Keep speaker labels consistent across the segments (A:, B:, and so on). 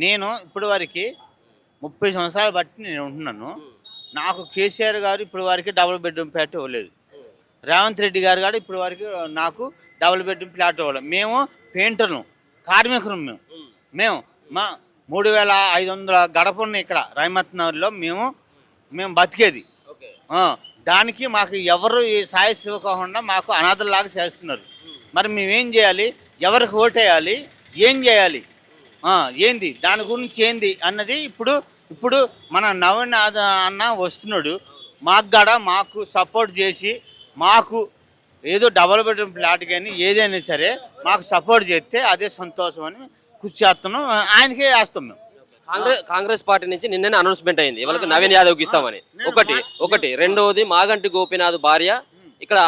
A: నేను ఇప్పటి వరకు 30 సంవత్సరాలు బట్టి నేను ఉంటున్నాను. నాకు కేసీఆర్ గారు ఇప్పటి వరకు డబుల్ బెడ్రూమ్ ఫ్లాట్ ఇవ్వలేదు. రేవంత్ రెడ్డి గారు కూడా ఇప్పటి వరకు నాకు డబుల్ బెడ్రూమ్ ఫ్లాట్ ఇవ్వలేదు. మేము పెయింటర్లు, కార్మికులు. మేము మా 3500 గడప ఉన్నాయి ఇక్కడ రహమత్ నగర్లో. మేము బతికేది. దానికి మాకు ఎవరు ఈ సాయ ఇవ్వకుండా మాకు అనాథలాగా చేస్తున్నారు. మరి మేమేం చేయాలి? ఎవరికి ఓటేయాలి? ఏం చేయాలి? ఏంది దాని గురించి ఏంది అన్నది ఇప్పుడు మన నవీన్ అన్న వస్తున్నాడు. మాకు సపోర్ట్ చేసి మాకు ఏదో డబుల్ బెడ్రూమ్ ఫ్లాట్ కానీ ఏదైనా సరే మాకు సపోర్ట్ చేస్తే అదే సంతోషం అని కృషి చేస్తున్నాం. ఆయనకే వేస్తాం మేము.
B: కాంగ్రెస్ పార్టీ నుంచి నిన్ననే అనౌన్స్మెంట్ అయింది ఎవరికి నవీన్ యాదవ్కి ఇస్తామని. ఒకటి రెండవది మాగంటి గోపీనాథ్ భార్య ఇక్కడ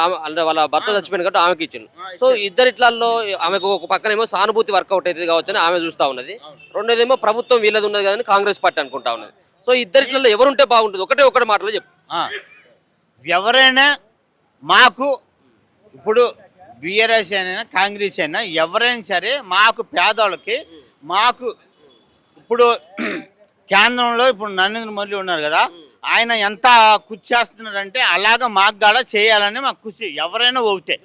B: వాళ్ళ భర్త చచ్చిపోయిన కాబట్టి ఆమెకి ఇచ్చింది. సో ఇద్దరిట్లలో ఆమెకు ఒక పక్కనేమో సానుభూతి వర్కౌట్ అవుతుంది కావచ్చు అని ఆమె చూస్తూ ఉన్నది. రెండోదేమో ప్రభుత్వం వీళ్ళది ఉన్నది కదని కాంగ్రెస్ పార్టీ అనుకుంటా ఉన్నది. సో ఇద్దరిట్లలో ఎవరుంటే బాగుంటుంది? ఒకటి మాటలో చెప్పు.
A: ఎవరైనా మాకు ఇప్పుడు బీఆర్ఎస్ అయినా కాంగ్రెస్ అయినా ఎవరైనా సరే మాకు పేదవాళ్ళకి మాకు ఇప్పుడు కేంద్రంలో ఇప్పుడు నరేంద్ర మోదీ ఉన్నారు కదా, ఆయన ఎంత కృషి చేస్తున్నారంటే అలాగా మాకు కూడా చేయాలని మాకు కృషి. ఎవరైనా ఒకటే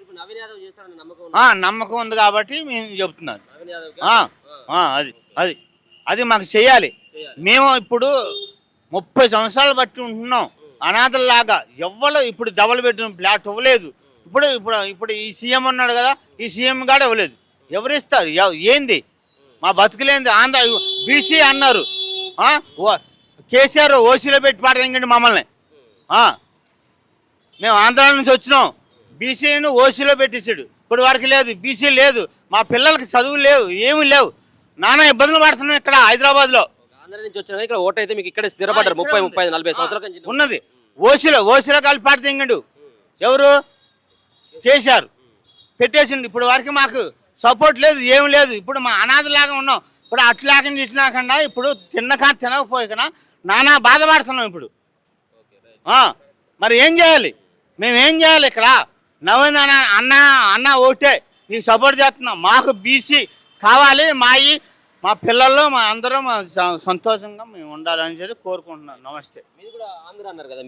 A: నమ్మకం ఉంది కాబట్టి మేము చెప్తున్నాను. అది మాకు చేయాలి. మేము ఇప్పుడు 30 సంవత్సరాలు బట్టి ఉంటున్నాం అనాథల్లాగా. ఎవ్వరు ఇప్పుడు డబుల్ బెడ్రూమ్ ఫ్లాట్ ఇవ్వలేదు. ఇప్పుడు ఈ సీఎం ఉన్నాడు కదా, ఈ సీఎం కూడా ఇవ్వలేదు. ఎవరు ఇస్తారు? ఏంది మా బతుకులేంది? ఆంధ్ర బీసీ అన్నారు, కేసీఆర్ ఓసీలో పెట్టి పాడదండి మమ్మల్ని. మేము ఆంధ్ర నుంచి వచ్చినాం, బీసీని ఓసీలో పెట్టేసాడు. ఇప్పుడు వరకు లేదు, బీసీ లేదు. మా పిల్లలకి చదువులు లేవు, ఏమీ లేవు. నానా ఇబ్బందులు పడుతున్నాం ఇక్కడ హైదరాబాద్లో.
B: ఆంధ్ర నుంచి వచ్చిన ఇక్కడ ఓటు అయితే మీకు ఇక్కడ స్థిరపడ్డారు 30-40 సంవత్సరాలు
A: ఉన్నది. ఓసీలో కలిపి పాడదండి ఎవరు? కేసీఆర్ పెట్టేసిండు. ఇప్పుడు వరకు మాకు సపోర్ట్ లేదు, ఏమి లేదు. ఇప్పుడు మా అనాథలాగా ఉన్నాం. ఇప్పుడు అట్లాకుండా ఇట్లాకుండా ఇప్పుడు తినకపోయినా నానా బాధపడుతున్నాం ఇప్పుడు. మరి ఏం చేయాలి? మేము ఏం చేయాలి? ఇక్కడ నవీన్ అన్న ఓటే నీకు సపోర్ట్ చేస్తున్నాం. మాకు బీసీ కావాలి. మా పిల్లల్లో మా అందరం సంతోషంగా మేము ఉండాలని చెప్పి కోరుకుంటున్నాం. నమస్తే.
B: మీరు కూడా ఆంధ్ర అన్నారు కదా.